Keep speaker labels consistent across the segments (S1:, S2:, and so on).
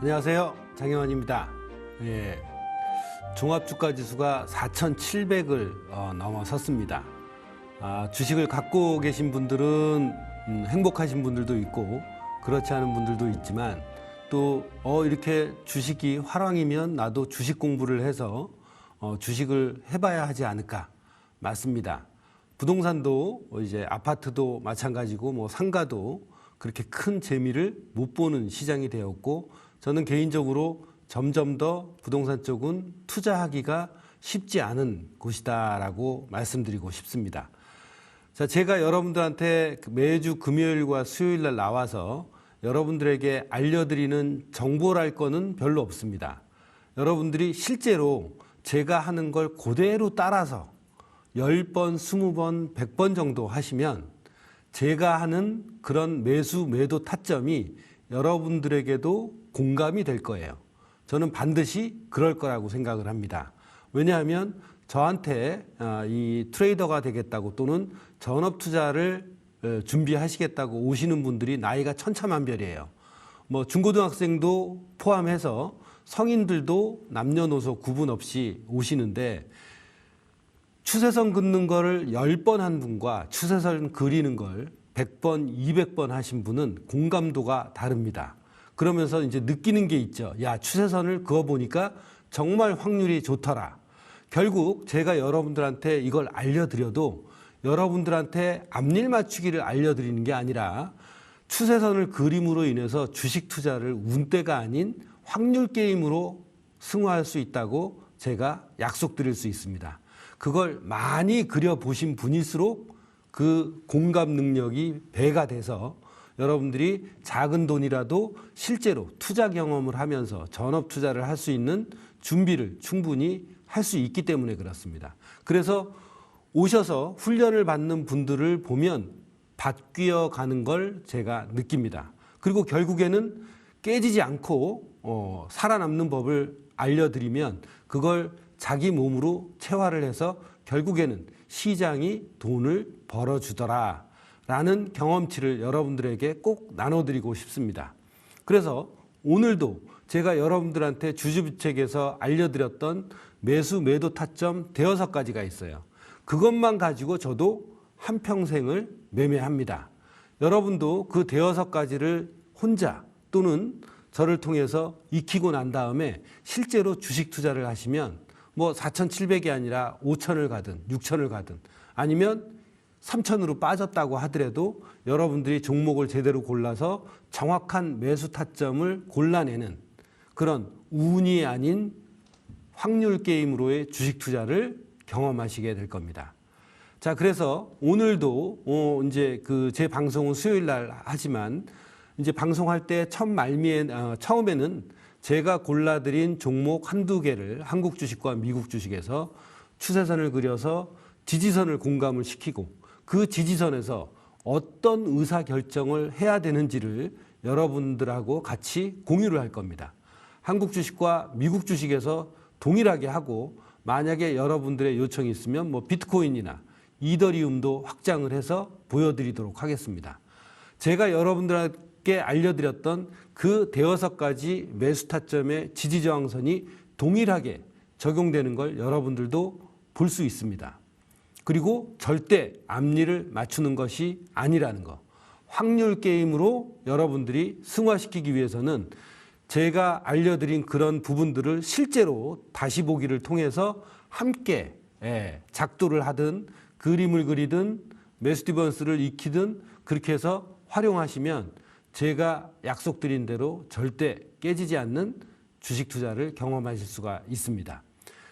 S1: 안녕하세요. 장영환입니다. 예, 종합주가지수가 4,700을 넘어섰습니다. 주식을 갖고 계신 분들은 행복하신 분들도 있고 그렇지 않은 분들도 있지만 또 이렇게 주식이 화랑이면 나도 주식 공부를 해서 주식을 해봐야 하지 않을까 맞습니다. 부동산도 이제 아파트도 마찬가지고 뭐 상가도 그렇게 큰 재미를 못 보는 시장이 되었고 저는 개인적으로 점점 더 부동산 쪽은 투자하기가 쉽지 않은 곳이다라고 말씀드리고 싶습니다. 자, 제가 여러분들한테 매주 금요일과 수요일 날 나와서 여러분들에게 알려드리는 정보랄 거는 별로 없습니다. 여러분들이 실제로 제가 하는 걸 그대로 따라서 10번, 20번, 100번 정도 하시면 제가 하는 그런 매수, 매도 타점이 여러분들에게도 공감이 될 거예요. 저는 반드시 그럴 거라고 생각을 합니다. 왜냐하면 저한테 이 트레이더가 되겠다고 또는 전업 투자를 준비하시겠다고 오시는 분들이 나이가 천차만별이에요. 뭐 중고등학생도 포함해서 성인들도 남녀노소 구분 없이 오시는데 추세선 긋는 거를 10번 한 분과 추세선 그리는 걸 100번, 200번 하신 분은 공감도가 다릅니다. 그러면서 이제 느끼는 게 있죠. 야, 추세선을 그어보니까 정말 확률이 좋더라. 결국 제가 여러분들한테 이걸 알려드려도 여러분들한테 앞일 맞추기를 알려드리는 게 아니라 추세선을 그림으로 인해서 주식 투자를 운대가 아닌 확률 게임으로 승화할 수 있다고 제가 약속드릴 수 있습니다. 그걸 많이 그려보신 분일수록 그 공감 능력이 배가 돼서 여러분들이 작은 돈이라도 실제로 투자 경험을 하면서 전업 투자를 할 수 있는 준비를 충분히 할 수 있기 때문에 그렇습니다. 그래서 오셔서 훈련을 받는 분들을 보면 바뀌어 가는 걸 제가 느낍니다. 그리고 결국에는 깨지지 않고 살아남는 법을 알려드리면 그걸 자기 몸으로 체화를 해서 결국에는 시장이 돈을 벌어주더라 라는 경험치를 여러분들에게 꼭 나눠드리고 싶습니다. 그래서 오늘도 제가 여러분들한테 주주부책에서 알려드렸던 매수 매도 타점 5가지가 있어요. 그것만 가지고 저도 한평생을 매매합니다. 여러분도 그 5가지를 혼자 또는 저를 통해서 익히고 난 다음에 실제로 주식 투자를 하시면 뭐 4,700이 아니라 5,000을 가든 6,000을 가든 아니면 3,000으로 빠졌다고 하더라도 여러분들이 종목을 제대로 골라서 정확한 매수 타점을 골라내는 그런 운이 아닌 확률 게임으로의 주식 투자를 경험하시게 될 겁니다. 자, 그래서 오늘도 이제 제 방송은 수요일 날 하지만 이제 방송할 때 처음에는 제가 골라드린 종목 한두 개를 한국 주식과 미국 주식에서 추세선을 그려서 지지선을 공감을 시키고 그 지지선에서 어떤 의사결정을 해야 되는지를 여러분들하고 같이 공유를 할 겁니다. 한국 주식과 미국 주식에서 동일하게 하고 만약에 여러분들의 요청이 있으면 뭐 비트코인이나 이더리움도 확장을 해서 보여드리도록 하겠습니다. 제가 여러분들께 알려드렸던 그 5가지 매수 타점의 지지저항선이 동일하게 적용되는 걸 여러분들도 볼 수 있습니다. 그리고 절대 앞니를 맞추는 것이 아니라는 거. 확률 게임으로 여러분들이 승화시키기 위해서는 제가 알려드린 그런 부분들을 실제로 다시 보기를 통해서 함께 작도를 하든 그림을 그리든 매수 디버런스를 익히든 그렇게 해서 활용하시면 제가 약속드린 대로 절대 깨지지 않는 주식 투자를 경험하실 수가 있습니다.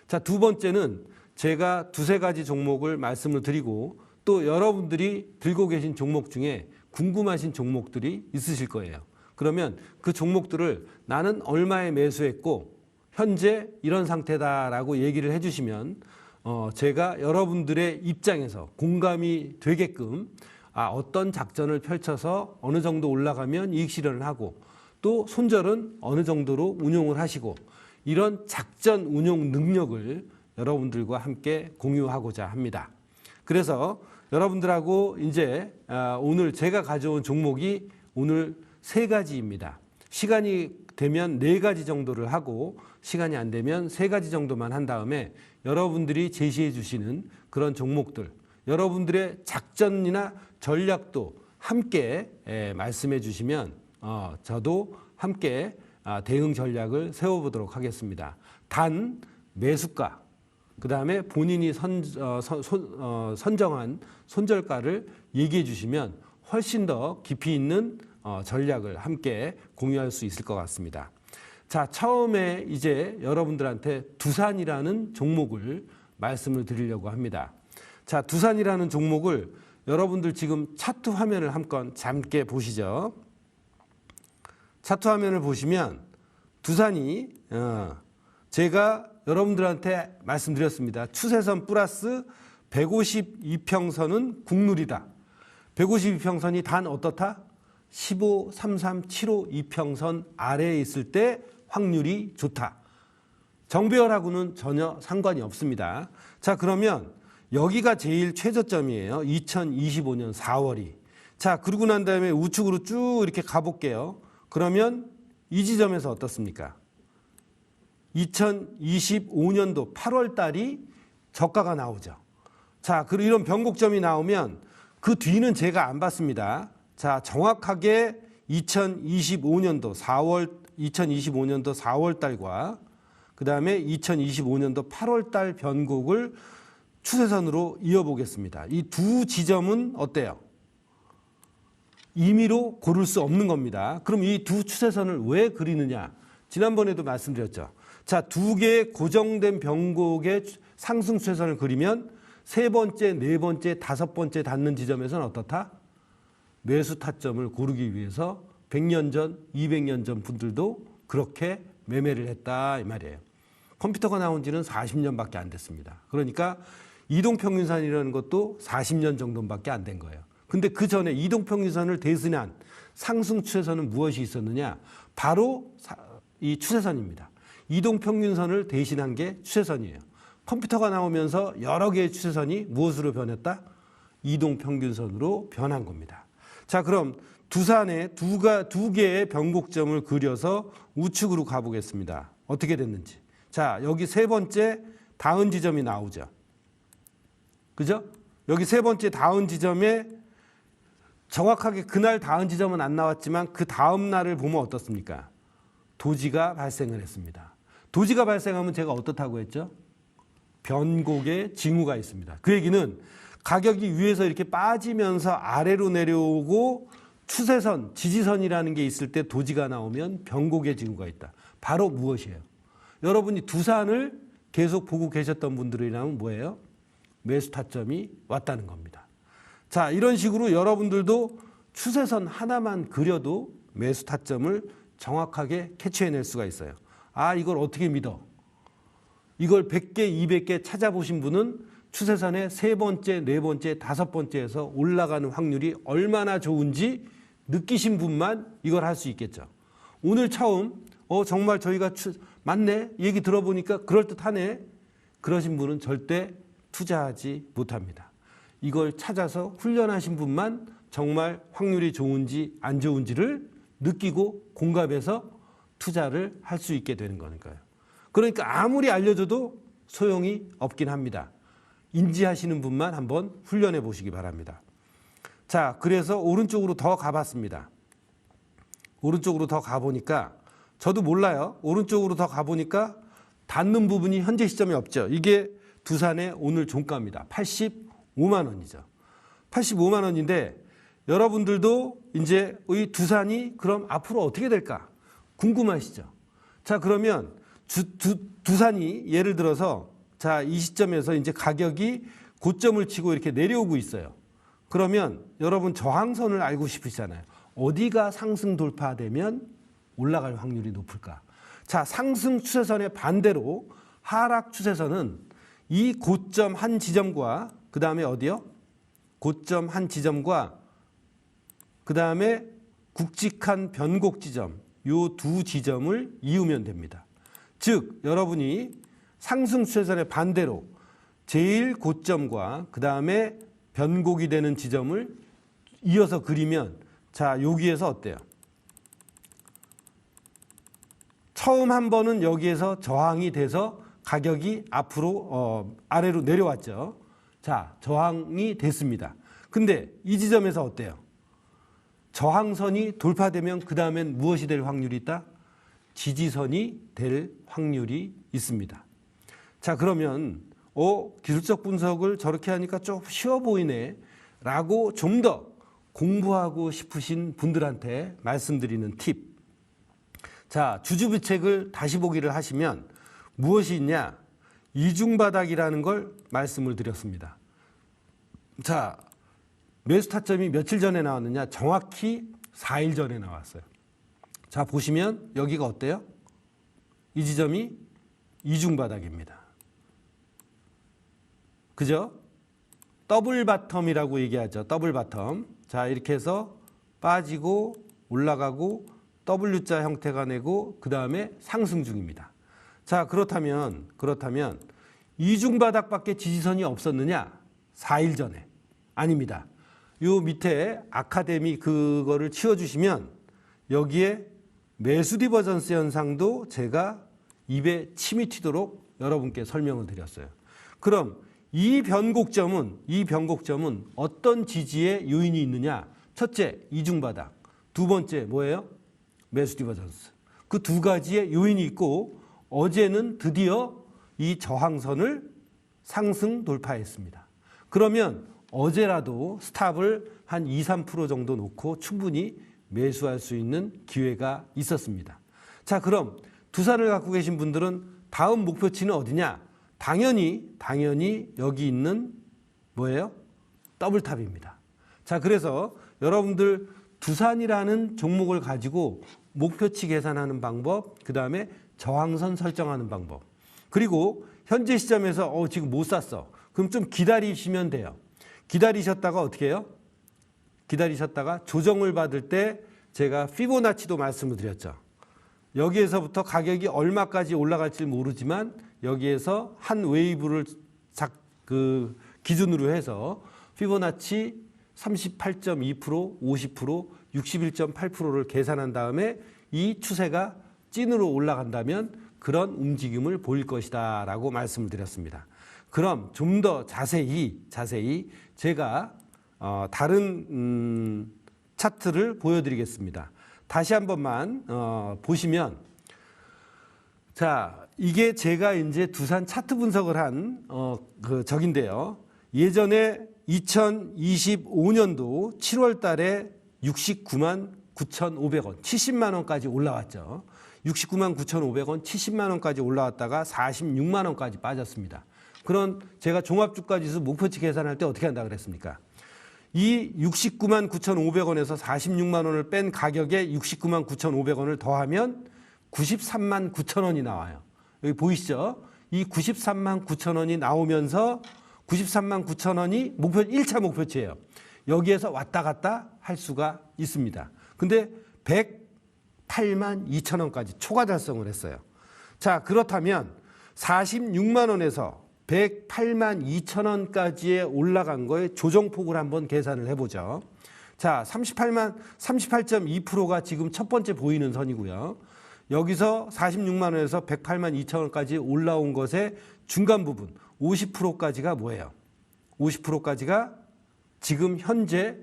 S1: 자, 2번째는 제가 2-3가지 종목을 말씀을 드리고 또 여러분들이 들고 계신 종목 중에 궁금하신 종목들이 있으실 거예요. 그러면 그 종목들을 나는 얼마에 매수했고 현재 이런 상태다라고 얘기를 해주시면 제가 여러분들의 입장에서 공감이 되게끔 어떤 작전을 펼쳐서 어느 정도 올라가면 이익 실현을 하고 또 손절은 어느 정도로 운용을 하시고 이런 작전 운용 능력을 여러분들과 함께 공유하고자 합니다. 그래서 여러분들하고 이제 오늘 제가 가져온 종목이 오늘 3가지입니다. 시간이 되면 4가지 정도를 하고 시간이 안 되면 3가지 정도만 한 다음에 여러분들이 제시해 주시는 그런 종목들, 여러분들의 작전이나 전략도 함께 말씀해 주시면 저도 함께 대응 전략을 세워보도록 하겠습니다. 단 매수가, 그 다음에 본인이 선정한 손절가를 얘기해 주시면 훨씬 더 깊이 있는 전략을 함께 공유할 수 있을 것 같습니다. 자, 처음에 이제 여러분들한테 두산이라는 종목을 말씀을 드리려고 합니다. 자, 두산이라는 종목을 여러분들 지금 차트 화면을 한번 잠깐 보시죠. 차트 화면을 보시면 두산이 제가 여러분들한테 말씀드렸습니다. 추세선 플러스 152평선은 국룰이다. 152평선이 단 어떻다? 15, 33, 75 이평선 아래에 있을 때 확률이 좋다. 정배열하고는 전혀 상관이 없습니다. 자, 그러면 여기가 제일 최저점이에요. 2025년 4월이. 자, 그러고 난 다음에 우측으로 쭉 이렇게 가볼게요. 그러면 이 지점에서 어떻습니까? 2025년도 8월 달이 저가가 나오죠. 자, 그리고 이런 변곡점이 나오면 그 뒤는 제가 안 봤습니다. 자, 정확하게 2025년도 4월 달과 그 다음에 2025년도 8월 달 변곡을 추세선으로 이어보겠습니다. 이 두 지점은 어때요? 임의로 고를 수 없는 겁니다. 그럼 이 두 추세선을 왜 그리느냐? 지난번에도 말씀드렸죠. 자, 두 개의 고정된 변곡의 상승 추세선을 그리면 세 번째, 네 번째, 다섯 번째 닿는 지점에서는 어떻다? 매수 타점을 고르기 위해서 100년 전, 200년 전 분들도 그렇게 매매를 했다 이 말이에요. 컴퓨터가 나온 지는 40년밖에 안 됐습니다. 그러니까 이동평균선이라는 것도 40년 정도밖에 안 된 거예요. 근데 그 전에 이동평균선을 대신한 상승 추세선은 무엇이 있었느냐? 바로 이 추세선입니다. 이동평균선을 대신한 게 추세선이에요. 컴퓨터가 나오면서 여러 개의 추세선이 무엇으로 변했다? 이동평균선으로 변한 겁니다. 자, 그럼 두산에 두 개의 변곡점을 그려서 우측으로 가보겠습니다. 어떻게 됐는지. 자, 여기 세 번째 닿은 지점이 나오죠. 그죠? 여기 세 번째 닿은 지점에 정확하게 그날 닿은 지점은 안 나왔지만 그 다음 날을 보면 어떻습니까? 도지가 발생을 했습니다. 도지가 발생하면 제가 어떻다고 했죠? 변곡의 징후가 있습니다. 그 얘기는 가격이 위에서 이렇게 빠지면서 아래로 내려오고 추세선, 지지선이라는 게 있을 때 도지가 나오면 변곡의 징후가 있다. 바로 무엇이에요? 여러분이 두산을 계속 보고 계셨던 분들이라면 뭐예요? 매수 타점이 왔다는 겁니다. 자, 이런 식으로 여러분들도 추세선 하나만 그려도 매수 타점을 정확하게 캐치해낼 수가 있어요. 아, 이걸 어떻게 믿어? 이걸 100개, 200개 찾아보신 분은 추세선의 세 번째, 네 번째, 다섯 번째에서 올라가는 확률이 얼마나 좋은지 느끼신 분만 이걸 할 수 있겠죠. 오늘 처음 정말 저희가 맞네? 얘기 들어보니까 그럴듯하네? 그러신 분은 절대 투자하지 못합니다. 이걸 찾아서 훈련하신 분만 정말 확률이 좋은지 안 좋은지를 느끼고 공감해서 투자를 할 수 있게 되는 거니까요. 그러니까 아무리 알려줘도 소용이 없긴 합니다. 인지하시는 분만 한번 훈련해 보시기 바랍니다. 자, 그래서 오른쪽으로 더 가봤습니다. 오른쪽으로 더 가보니까 저도 몰라요. 오른쪽으로 더 가보니까 닿는 부분이 현재 시점이 없죠. 이게 두산의 오늘 종가입니다. 85만 원이죠. 85만 원인데 여러분들도 이제 이 두산이 그럼 앞으로 어떻게 될까 궁금하시죠? 자, 그러면 두산이 예를 들어서 자, 이 시점에서 이제 가격이 고점을 치고 이렇게 내려오고 있어요. 그러면 여러분 저항선을 알고 싶으시잖아요. 어디가 상승 돌파되면 올라갈 확률이 높을까? 자, 상승 추세선의 반대로 하락 추세선은 이 고점 한 지점과 그 다음에 어디요? 고점 한 지점과 그 다음에 굵직한 변곡 지점, 요 두 지점을 이으면 됩니다. 즉 여러분이 상승 추세선의 반대로 제일 고점과 그 다음에 변곡이 되는 지점을 이어서 그리면 자, 여기에서 어때요? 처음 한 번은 여기에서 저항이 돼서 가격이 앞으로 아래로 내려왔죠. 자, 저항이 됐습니다. 근데 이 지점에서 어때요? 저항선이 돌파되면 그 다음엔 무엇이 될 확률이 있다? 지지선이 될 확률이 있습니다. 자, 그러면 기술적 분석을 저렇게 하니까 좀 쉬워 보이네 라고 좀 더 공부하고 싶으신 분들한테 말씀드리는 팁. 자, 주주비책을 다시 보기를 하시면 무엇이 있냐? 이중바닥이라는 걸 말씀을 드렸습니다. 자, 매수 타점이 며칠 전에 나왔느냐? 정확히 4일 전에 나왔어요. 자, 보시면 여기가 어때요? 이 지점이 이중바닥입니다. 그죠? 더블 바텀이라고 얘기하죠. 더블 바텀. 자, 이렇게 해서 빠지고 올라가고 W자 형태가 내고 그 다음에 상승 중입니다. 자, 그렇다면 이중바닥밖에 지지선이 없었느냐? 4일 전에. 아닙니다. 요 밑에 아카데미 그거를 치워주시면 여기에 매수 디버전스 현상도 제가 입에 침이 튀도록 여러분께 설명을 드렸어요. 그럼 이 변곡점은 어떤 지지의 요인이 있느냐? 첫째, 이중바닥. 두 번째, 뭐예요? 매수 디버전스. 그 두 가지의 요인이 있고 어제는 드디어 이 저항선을 상승 돌파했습니다. 그러면 어제라도 스탑을 한 2, 3% 정도 놓고 충분히 매수할 수 있는 기회가 있었습니다. 자, 그럼 두산을 갖고 계신 분들은 다음 목표치는 어디냐? 당연히 여기 있는 뭐예요? 더블탑입니다. 자, 그래서 여러분들 두산이라는 종목을 가지고 목표치 계산하는 방법, 그 다음에 저항선 설정하는 방법, 그리고 현재 시점에서 지금 못 샀어. 그럼 좀 기다리시면 돼요. 기다리셨다가 어떻게 해요? 기다리셨다가 조정을 받을 때 제가 피보나치도 말씀을 드렸죠. 여기에서부터 가격이 얼마까지 올라갈지 모르지만 여기에서 한 웨이브를 기준으로 해서 피보나치 38.2%, 50%, 61.8%를 계산한 다음에 이 추세가 찐으로 올라간다면 그런 움직임을 보일 것이다 라고 말씀을 드렸습니다. 그럼 좀 더 자세히 제가 다른 차트를 보여드리겠습니다. 다시 한 번만 보시면, 자, 이게 제가 이제 두산 차트 분석을 한 적인데요. 예전에 2025년도 7월 달에 69만 9,500원, 70만 원까지 올라왔죠. 69만 9,500원, 70만 원까지 올라왔다가 46만 원까지 빠졌습니다. 그런 제가 종합주가지수 목표치 계산할 때 어떻게 한다 그랬습니까? 이 69만 9,500원에서 46만 원을 뺀 가격에 69만 9,500원을 더하면 93만 9천 원이 나와요. 여기 보이시죠? 이 93만 9천 원이 나오면서 93만 9천 원이 1차 목표치예요. 여기에서 왔다 갔다 할 수가 있습니다. 근데 108만 2천 원까지 초과 달성을 했어요. 자, 그렇다면 46만 원에서 108만 2천 원까지의 올라간 거에 조정폭을 한번 계산을 해보죠. 자, 38.2%가 지금 첫 번째 보이는 선이고요. 여기서 46만 원에서 108만 2천 원까지 올라온 것의 중간 부분 50%까지가 뭐예요? 50%까지가 지금 현재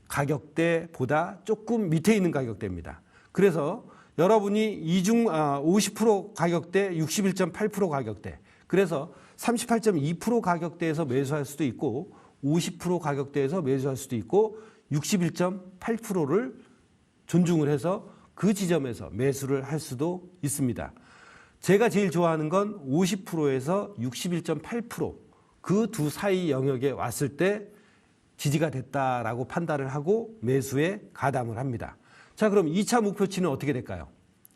S1: 가격대보다 조금 밑에 있는 가격대입니다. 그래서 여러분이 50% 가격대, 61.8% 가격대, 그래서 38.2% 가격대에서 매수할 수도 있고 50% 가격대에서 매수할 수도 있고 61.8%를 존중을 해서 그 지점에서 매수를 할 수도 있습니다. 제가 제일 좋아하는 건 50%에서 61.8% 그 두 사이 영역에 왔을 때 지지가 됐다라고 판단을 하고 매수에 가담을 합니다. 자, 그럼 2차 목표치는 어떻게 될까요?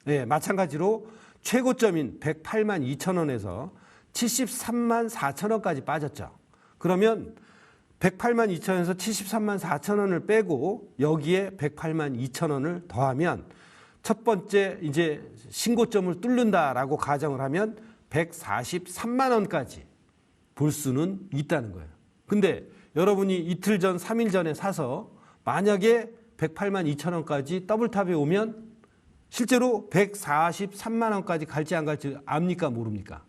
S1: 네, 마찬가지로 최고점인 108만 2천 원에서 73만 4천 원까지 빠졌죠. 그러면 108만 2천 원에서 73만 4천 원을 빼고 여기에 108만 2천 원을 더하면 첫 번째 이제 신고점을 뚫는다라고 가정을 하면 143만 원까지 볼 수는 있다는 거예요. 근데 여러분이 이틀 전, 3일 전에 사서 만약에 108만 2천 원까지 더블탑에 오면 실제로 143만 원까지 갈지 안 갈지 압니까? 모릅니까?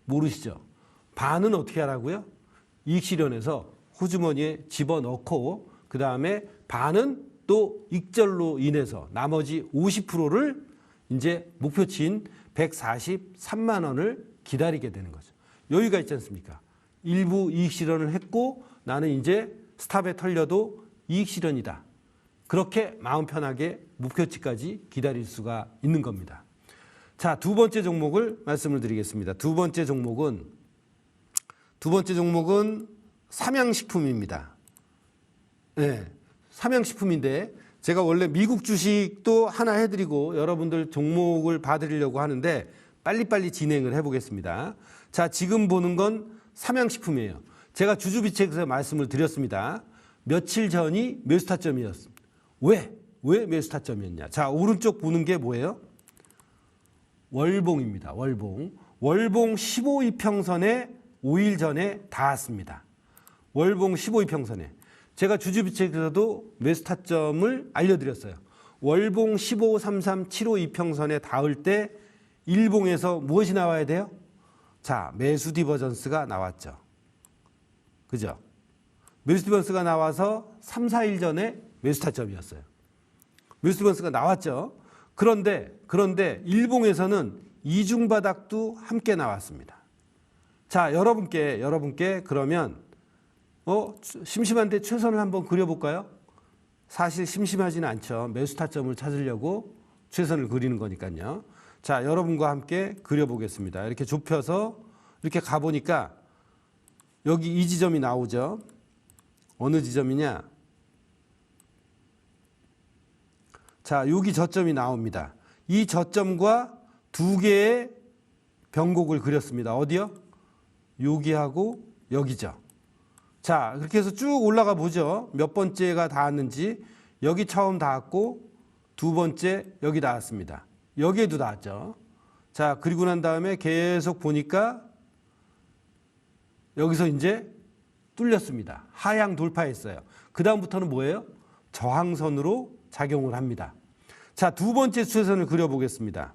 S1: 모르시죠? 반은 어떻게 하라고요? 이익 실현해서 호주머니에 집어넣고 그 다음에 반은 또 익절로 인해서 나머지 50%를 이제 목표치인 143만 원을 기다리게 되는 거죠. 여유가 있지 않습니까? 일부 이익 실현을 했고 나는 이제 스탑에 털려도 이익 실현이다. 그렇게 마음 편하게 목표치까지 기다릴 수가 있는 겁니다. 자, 두 번째 종목을 말씀을 드리겠습니다. 두 번째 종목은 삼양식품입니다. 네, 삼양식품인데 제가 원래 미국 주식도 하나 해드리고 여러분들 종목을 봐드리려고 하는데 빨리빨리 진행을 해보겠습니다. 자, 지금 보는 건 삼양식품이에요. 제가 주주비책에서 말씀을 드렸습니다. 며칠 전이 매수타점이었습니다. 왜 매수타점이었냐? 자, 오른쪽 보는 게 뭐예요? 월봉입니다. 월봉 15이평선에 5일 전에 닿았습니다. 월봉 15이평선에. 제가 주주비책에서도 매수타점을 알려드렸어요. 월봉 153375이평선에 닿을 때 일봉에서 무엇이 나와야 돼요? 자, 매수 디버전스가 나왔죠. 그죠? 매수 디버전스가 나와서 3, 4일 전에 매수타점이었어요. 매수 디버전스가 나왔죠. 그런데 일봉에서는 이중바닥도 함께 나왔습니다. 자, 여러분께 그러면 심심한데 최선을 한번 그려볼까요? 사실 심심하지는 않죠. 매수타점을 찾으려고 최선을 그리는 거니까요. 자, 여러분과 함께 그려보겠습니다. 이렇게 좁혀서 이렇게 가보니까 여기 이 지점이 나오죠. 어느 지점이냐? 자, 여기 저점이 나옵니다. 이 저점과 두 개의 변곡을 그렸습니다. 어디요? 여기하고 여기죠. 자, 그렇게 해서 쭉 올라가 보죠. 몇 번째가 닿았는지. 여기 처음 닿았고 두 번째 여기 닿았습니다. 여기에도 닿았죠. 자, 그리고 난 다음에 계속 보니까 여기서 이제 뚫렸습니다. 하향 돌파했어요. 그 다음부터는 뭐예요? 저항선으로 작용을 합니다. 자, 두 번째 추세선을 그려보겠습니다.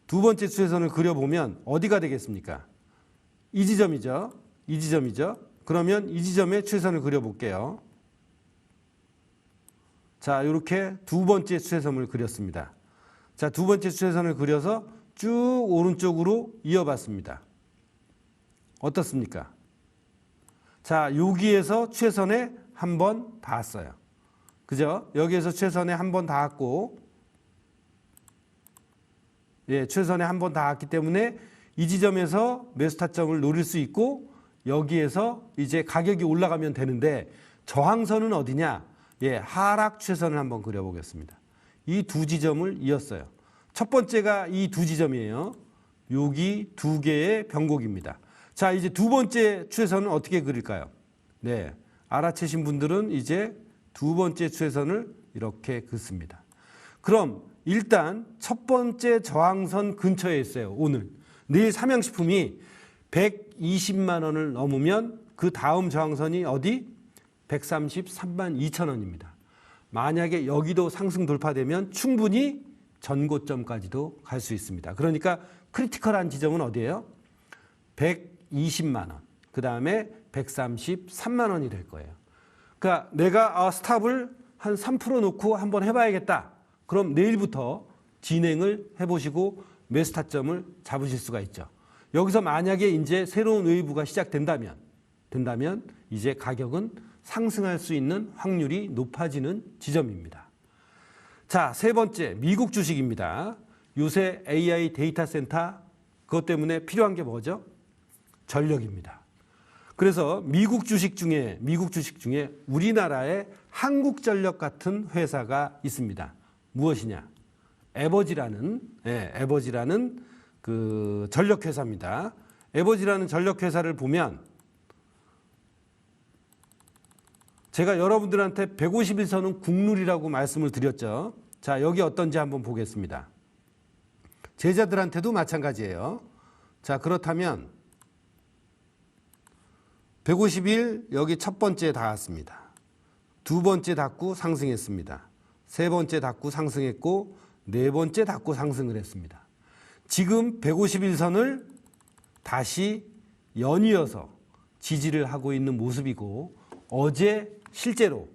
S1: 두 번째 추세선을 그려보면 어디가 되겠습니까? 이 지점이죠. 이 지점이죠. 그러면 이 지점에 추세선을 그려볼게요. 자, 이렇게 두 번째 추세선을 그렸습니다. 자, 두 번째 추세선을 그려서 쭉 오른쪽으로 이어봤습니다. 어떻습니까? 자, 여기에서 추세선에 한번 닿았어요. 그죠? 여기에서 추세선에 한번 닿았고, 예, 추세선에 한번 닿았기 때문에 이 지점에서 매수타점을 노릴 수 있고, 여기에서 이제 가격이 올라가면 되는데, 저항선은 어디냐? 예, 하락 추세선을 한번 그려보겠습니다. 이 두 지점을 이었어요. 첫 번째가 이 두 지점이에요. 여기 두 개의 변곡입니다. 자, 이제 두 번째 추세선은 어떻게 그릴까요? 네, 알아채신 분들은 이제 두 번째 추세선을 이렇게 긋습니다. 그럼 일단 첫 번째 저항선 근처에 있어요. 오늘 내일 삼양식품이 120만 원을 넘으면 그 다음 저항선이 어디? 133만 2천 원입니다. 만약에 여기도 상승 돌파되면 충분히 전고점까지도 갈 수 있습니다. 그러니까 크리티컬한 지점은 어디예요? 120만 원, 그 다음에 133만 원이 될 거예요. 그러니까 내가 스탑을 한 3% 놓고 한번 해봐야겠다. 그럼 내일부터 진행을 해보시고 매수타점을 잡으실 수가 있죠. 여기서 만약에 이제 새로운 웨이브가 시작된다면 이제 가격은 상승할 수 있는 확률이 높아지는 지점입니다. 자, 세 번째 미국 주식입니다. 요새 AI 데이터 센터 그것 때문에 필요한 게 뭐죠? 전력입니다. 그래서 미국 주식 중에 우리나라의 한국전력 같은 회사가 있습니다. 무엇이냐? 에버지라는 그 전력회사입니다. 에버지라는 전력회사를 보면 제가 여러분들한테 151선은 국룰이라고 말씀을 드렸죠. 자, 여기 어떤지 한번 보겠습니다. 제자들한테도 마찬가지예요. 자, 그렇다면 151 여기 첫 번째 닿았습니다. 두 번째 닿고 상승했습니다. 세 번째 닿고 상승했고 네 번째 닫고 상승을 했습니다. 지금 151선을 다시 연이어서 지지를 하고 있는 모습이고, 어제 실제로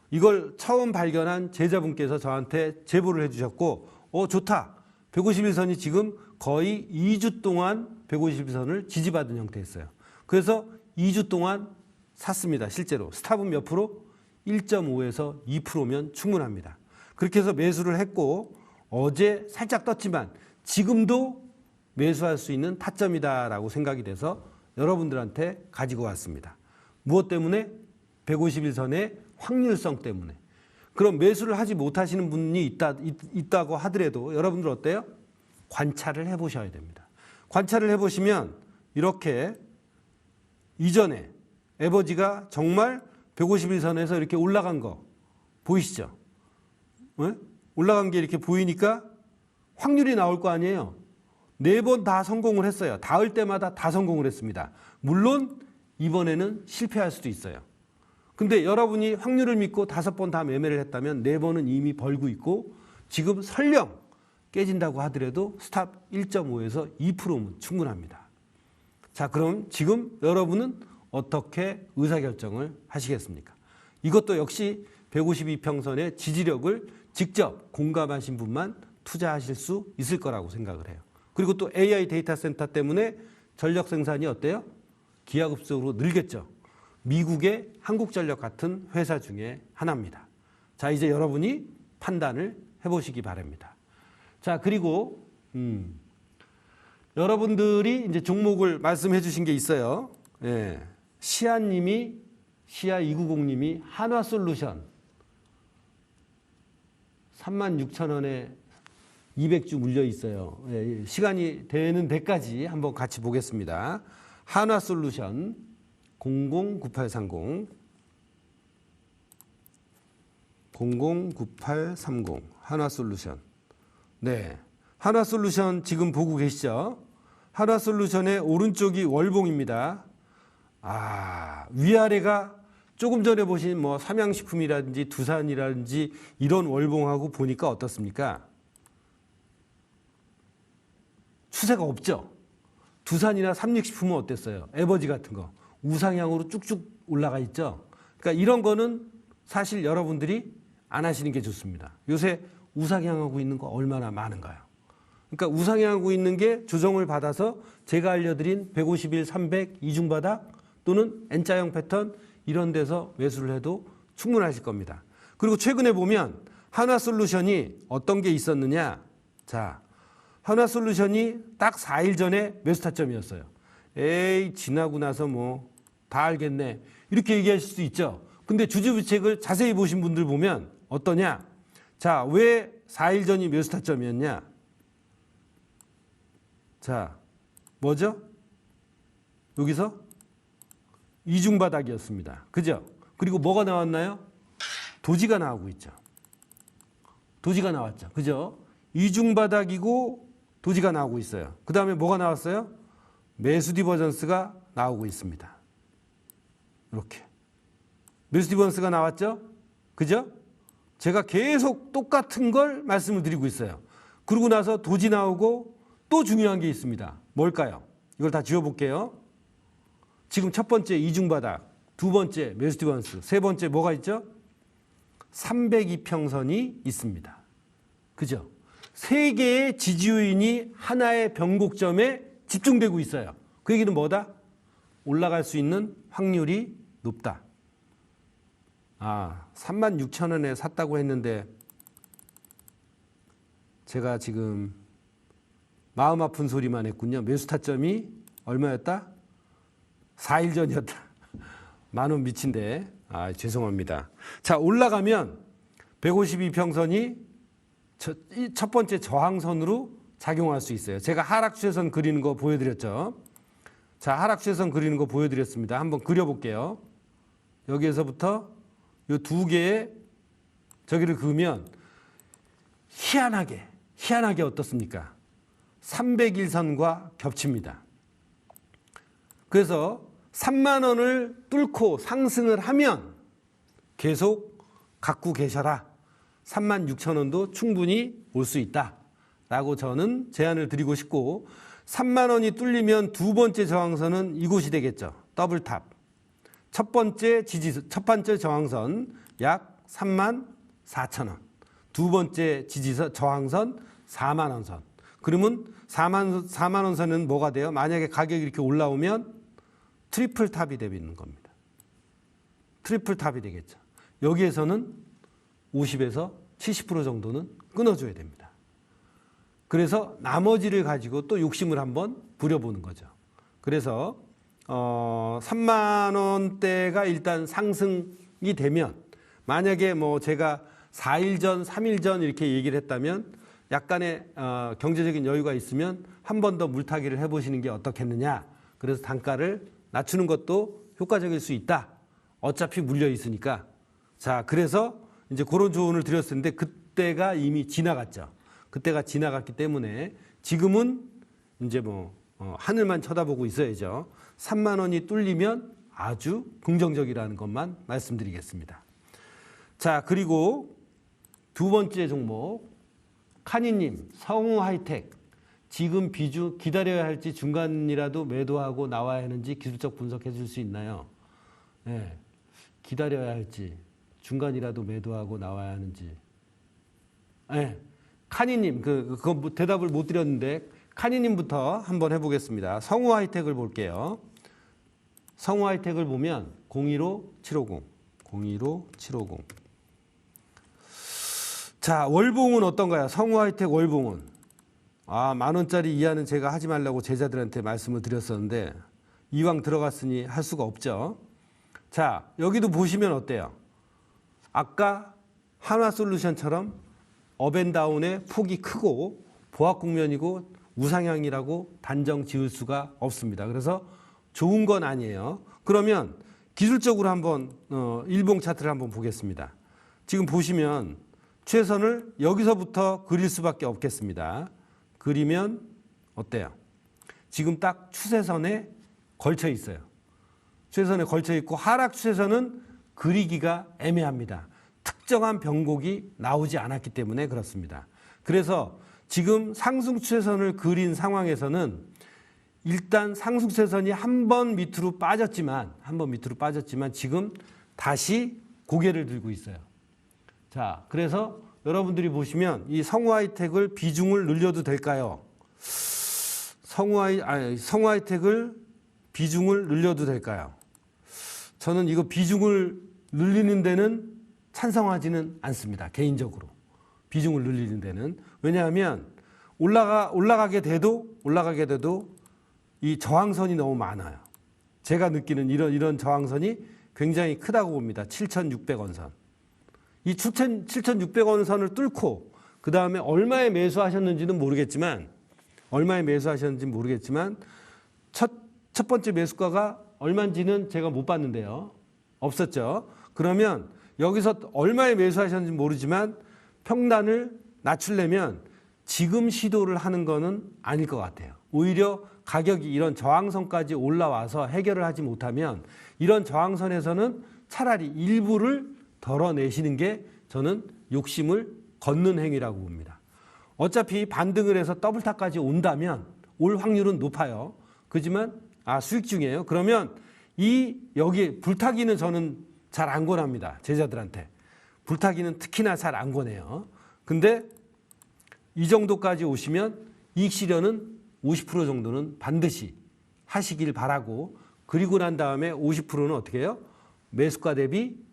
S1: 이걸 처음 발견한 제자분께서 저한테 제보를 해주셨고, 좋다. 151선이 지금 거의 2주 동안 151선을 지지받은 형태였어요. 그래서 2주 동안 샀습니다. 실제로 스탑은 몇 프로? 1.5에서 2%면 충분합니다. 그렇게 해서 매수를 했고, 어제 살짝 떴지만 지금도 매수할 수 있는 타점이다라고 생각이 돼서 여러분들한테 가지고 왔습니다. 무엇 때문에? 151선의 확률성 때문에. 그럼 매수를 하지 못하시는 분이 있다고 하더라도 여러분들 어때요? 관찰을 해보셔야 됩니다. 관찰을 해보시면 이렇게 이전에 에버지가 정말 151선에서 이렇게 올라간 거 보이시죠? 네? 올라간 게 이렇게 보이니까 확률이 나올 거 아니에요. 4번 다 성공을 했어요. 닿을 때마다 다 성공을 했습니다. 물론 이번에는 실패할 수도 있어요. 근데 여러분이 확률을 믿고 5번 다 매매를 했다면 4번은 이미 벌고 있고, 지금 설령 깨진다고 하더라도 스탑 1.5에서 2%면 충분합니다. 자, 그럼 지금 여러분은 어떻게 의사결정을 하시겠습니까? 이것도 역시 152평선의 지지력을 직접 공감하신 분만 투자하실 수 있을 거라고 생각을 해요. 그리고 또 AI 데이터 센터 때문에 전력 생산이 어때요? 기하급수적으로 늘겠죠. 미국의 한국전력 같은 회사 중에 하나입니다. 자, 이제 여러분이 판단을 해보시기 바랍니다. 자, 그리고 여러분들이 이제 종목을 말씀해 주신 게 있어요. 예. 시아290님이 한화솔루션 36,000원에 200주 물려 있어요. 예, 시간이 되는 데까지 한번 같이 보겠습니다. 한화솔루션 009830 009830 한화솔루션. 네, 한화솔루션 지금 보고 계시죠? 한화솔루션의 오른쪽이 월봉입니다. 위아래가 조금 전에 보신 뭐 삼양식품이라든지 두산이라든지 이런 월봉하고 보니까 어떻습니까? 추세가 없죠. 두산이나 삼육식품은 어땠어요? 에버지 같은 거 우상향으로 쭉쭉 올라가 있죠. 그러니까 이런 거는 사실 여러분들이 안 하시는 게 좋습니다. 요새 우상향하고 있는 거 얼마나 많은가요? 그러니까 우상향하고 있는 게 조정을 받아서 제가 알려드린 151, 300 이중바닥 또는 N자형 패턴 이런 데서 매수를 해도 충분하실 겁니다. 그리고 최근에 보면 한화솔루션이 어떤 게 있었느냐. 자, 한화솔루션이 딱 4일 전에 매수 타점이었어요. 에이, 지나고 나서 뭐 다 알겠네. 이렇게 얘기하실 수 있죠. 근데 주주부책을 자세히 보신 분들 보면 어떠냐. 자, 왜 4일 전이 매수 타점이었냐. 자, 뭐죠? 여기서 이중바닥이었습니다. 그죠? 그리고 뭐가 나왔나요? 도지가 나오고 있죠. 도지가 나왔죠. 그죠? 이중바닥이고 도지가 나오고 있어요. 그 다음에 뭐가 나왔어요? 매수 디버전스가 나오고 있습니다. 이렇게. 매수 디버전스가 나왔죠? 그죠? 제가 계속 똑같은 걸 말씀을 드리고 있어요. 그러고 나서 도지 나오고 또 중요한 게 있습니다. 뭘까요? 이걸 다 지워볼게요. 지금 첫 번째 이중바닥, 두 번째 매수 디버전스, 세 번째 뭐가 있죠? 302평선이 있습니다. 그죠? 세 개의 지지 요인이 하나의 변곡점에 집중되고 있어요. 그 얘기는 뭐다? 올라갈 수 있는 확률이 높다. 36,000원에 샀다고 했는데 제가 지금 마음 아픈 소리만 했군요. 매수 타점이 얼마였다? 4일 전이었다. 만원 미친데. 죄송합니다. 자, 올라가면 152평선이 첫 번째 저항선으로 작용할 수 있어요. 제가 하락추세선 그리는 거 보여드렸죠. 자, 하락추세선 그리는 거 보여드렸습니다. 한번 그려볼게요. 여기에서부터 이 두 개의 저기를 그으면 희한하게 어떻습니까? 301선과 겹칩니다. 그래서 3만 원을 뚫고 상승을 하면 계속 갖고 계셔라. 36,000원도 충분히 올 수 있다라고 저는 제안을 드리고 싶고, 3만 원이 뚫리면 두 번째 저항선은 이곳이 되겠죠. 더블탑. 첫 번째 저항선 약 34,000원. 두 번째 저항선 4만 원 선. 그러면 4만 원 선은 뭐가 돼요? 만약에 가격이 이렇게 올라오면 트리플 탑이 되는 겁니다. 트리플 탑이 되겠죠. 여기에서는 50에서 70% 정도는 끊어줘야 됩니다. 그래서 나머지를 가지고 또 욕심을 한번 부려보는 거죠. 그래서 3만 원대가 일단 상승이 되면, 만약에 뭐 제가 4일 전, 3일 전 이렇게 얘기를 했다면 약간의 경제적인 여유가 있으면 한 번 더 물타기를 해보시는 게 어떻겠느냐. 그래서 단가를 낮추는 것도 효과적일 수 있다. 어차피 물려 있으니까. 자, 그래서 이제 그런 조언을 드렸었는데 그때가 이미 지나갔죠. 그때가 지나갔기 때문에 지금은 이제 뭐 하늘만 쳐다보고 있어야죠. 3만 원이 뚫리면 아주 긍정적이라는 것만 말씀드리겠습니다. 자, 그리고 두 번째 종목, 카니님, 성우 하이텍. 지금 비중 기다려야 할지 중간이라도 매도하고 나와야 하는지 기술적 분석해 줄 수 있나요? 네, 기다려야 할지 중간이라도 매도하고 나와야 하는지. 네, 카니님, 그거 대답을 못 드렸는데 카니님부터 한번 해보겠습니다. 성우 하이텍을 볼게요. 성우 하이텍을 보면 015750, 015750. 자, 월봉은 어떤가요? 성우 하이텍 월봉은. 만 원짜리 이하는 제가 하지 말라고 제자들한테 말씀을 드렸었는데 이왕 들어갔으니 할 수가 없죠. 자, 여기도 보시면 어때요? 아까 한화솔루션처럼 업앤다운의 폭이 크고 보합 국면이고 우상향이라고 단정 지을 수가 없습니다. 그래서 좋은 건 아니에요. 그러면 기술적으로 한번 일봉 차트를 한번 보겠습니다. 지금 보시면 최선을 여기서부터 그릴 수밖에 없겠습니다. 그리면 어때요? 지금 딱 추세선에 걸쳐 있어요. 추세선에 걸쳐 있고 하락 추세선은 그리기가 애매합니다. 특정한 변곡이 나오지 않았기 때문에 그렇습니다. 그래서 지금 상승 추세선을 그린 상황에서는 일단 상승 추세선이 한 번 밑으로 빠졌지만 지금 다시 고개를 들고 있어요. 자, 그래서 여러분들이 보시면 이 성우 하이텍을 비중을 늘려도 될까요? 성우 하이텍을 비중을 늘려도 될까요? 저는 이거 비중을 늘리는 데는 찬성하지는 않습니다. 개인적으로. 비중을 늘리는 데는. 왜냐하면 올라가게 돼도 이 저항선이 너무 많아요. 제가 느끼는 이런 저항선이 굉장히 크다고 봅니다. 7,600원 선. 이 7,600원 선을 뚫고 그 다음에 얼마에 매수하셨는지는 모르겠지만 첫 번째 매수가가 얼마인지는 제가 못 봤는데요. 없었죠. 그러면 여기서 얼마에 매수하셨는지 모르지만 평단을 낮추려면 지금 시도를 하는 거는 아닐 것 같아요. 오히려 가격이 이런 저항선까지 올라와서 해결을 하지 못하면 이런 저항선에서는 차라리 일부를 덜어내시는 게 저는 욕심을 걷는 행위라고 봅니다. 어차피 반등을 해서 더블탑까지 온다면 올 확률은 높아요. 그렇지만 수익 중이에요. 그러면 여기 불타기는 저는 잘 안 권합니다. 제자들한테. 불타기는 특히나 잘 안 권해요. 근데 이 정도까지 오시면 이익 실현은 50% 정도는 반드시 하시길 바라고, 그리고 난 다음에 50%는 어떻게 해요? 매수가 대비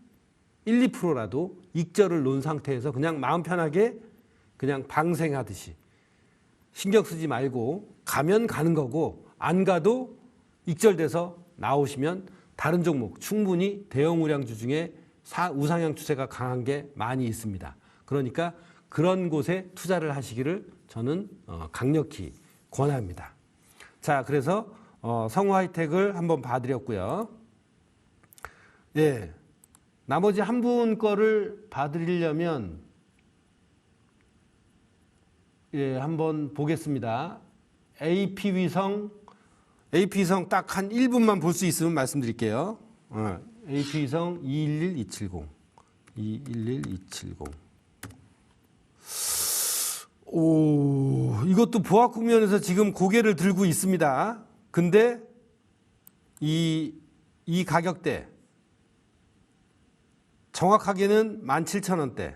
S1: 1, 2%라도 익절을 놓은 상태에서 그냥 마음 편하게 그냥 방생하듯이 신경 쓰지 말고 가면 가는 거고, 안 가도 익절돼서 나오시면 다른 종목 충분히 대형 우량주 중에 우상향 추세가 강한 게 많이 있습니다. 그러니까 그런 곳에 투자를 하시기를 저는 강력히 권합니다. 자, 그래서 성우 하이텍을 한번 봐드렸고요. 예, 나머지 한 분 거를 봐드리려면 한번 보겠습니다. AP위성 딱 한 1분만 볼 수 있으면 말씀드릴게요. AP위성 211270. 오, 이것도 보합 국면에서 지금 고개를 들고 있습니다. 근데 이 가격대 정확하게는 17,000원대.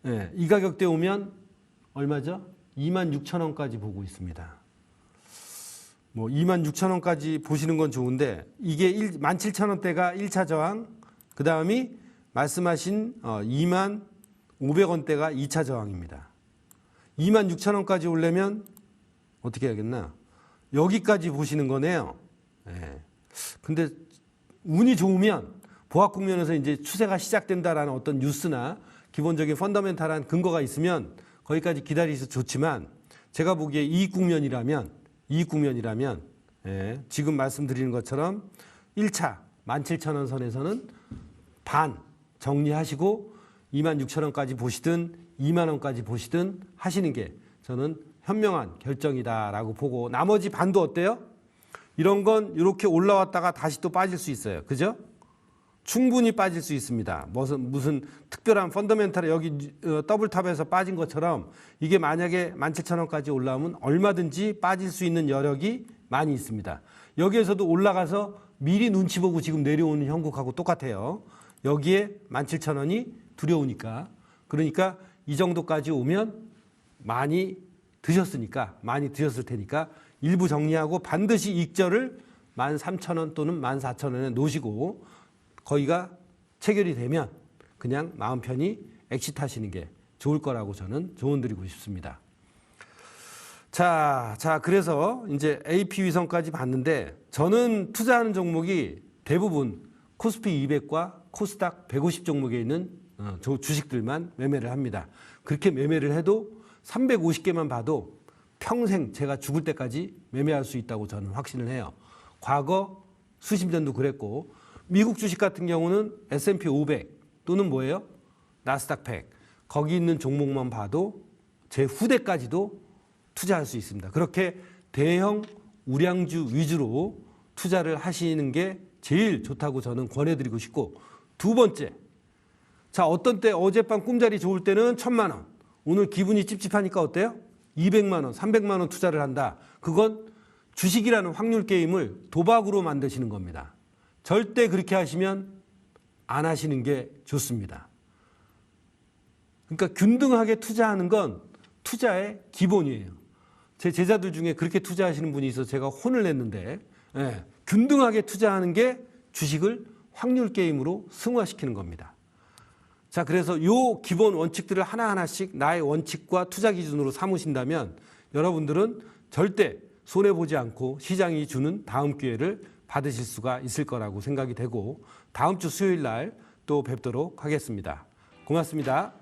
S1: 예, 이 가격대 오면 얼마죠? 26,000원까지 보고 있습니다. 뭐 26,000원까지 보시는 건 좋은데 이게 17,000원대가 1차 저항, 그 다음이 말씀하신 25,500원대가 2차 저항입니다. 26,000원까지 오려면 어떻게 해야겠나? 여기까지 보시는 거네요. 예. 근데 운이 좋으면 보합 국면에서 이제 추세가 시작된다라는 어떤 뉴스나 기본적인 펀더멘탈한 근거가 있으면 거기까지 기다리셔도 좋지만 제가 보기에 이익 국면이라면 예, 지금 말씀드리는 것처럼 1차 17,000원 선에서는 반 정리하시고 26,000원까지 보시든 2만 원까지 보시든 하시는 게 저는 현명한 결정이다라고 보고 나머지 반도 어때요? 이런 건 이렇게 올라왔다가 다시 또 빠질 수 있어요. 그죠? 충분히 빠질 수 있습니다. 무슨 특별한 펀더멘탈에 여기 더블탑에서 빠진 것처럼 이게 만약에 17,000원까지 올라오면 얼마든지 빠질 수 있는 여력이 많이 있습니다. 여기에서도 올라가서 미리 눈치 보고 지금 내려오는 형국하고 똑같아요. 여기에 17,000원이 두려우니까. 그러니까 이 정도까지 오면 많이 드셨을 테니까 일부 정리하고 반드시 익절을 13,000원 또는 14,000원에 놓으시고 거기가 체결이 되면 그냥 마음 편히 엑시트하시는 게 좋을 거라고 저는 조언드리고 싶습니다. 자, 그래서 이제 AP 위성까지 봤는데 저는 투자하는 종목이 대부분 코스피 200과 코스닥 150 종목에 있는 주식들만 매매를 합니다. 그렇게 매매를 해도 350개만 봐도 평생 제가 죽을 때까지 매매할 수 있다고 저는 확신을 해요. 과거 수십 년도 그랬고 미국 주식 같은 경우는 S&P 500 또는 뭐예요? 나스닥 100 거기 있는 종목만 봐도 제 후대까지도 투자할 수 있습니다. 그렇게 대형 우량주 위주로 투자를 하시는 게 제일 좋다고 저는 권해드리고 싶고 두 번째, 자 어떤 때 어젯밤 꿈자리 좋을 때는 1,000만 원 오늘 기분이 찝찝하니까 어때요? 200만 원, 300만 원 투자를 한다. 그건 주식이라는 확률 게임을 도박으로 만드시는 겁니다. 절대 그렇게 하시면 안 하시는 게 좋습니다. 그러니까 균등하게 투자하는 건 투자의 기본이에요. 제 제자들 중에 그렇게 투자하시는 분이 있어서 제가 혼을 냈는데 예, 균등하게 투자하는 게 주식을 확률 게임으로 승화시키는 겁니다. 자, 그래서 요 기본 원칙들을 하나하나씩 나의 원칙과 투자 기준으로 삼으신다면 여러분들은 절대 손해보지 않고 시장이 주는 다음 기회를 받으실 수가 있을 거라고 생각이 되고 다음 주 수요일 날 또 뵙도록 하겠습니다. 고맙습니다.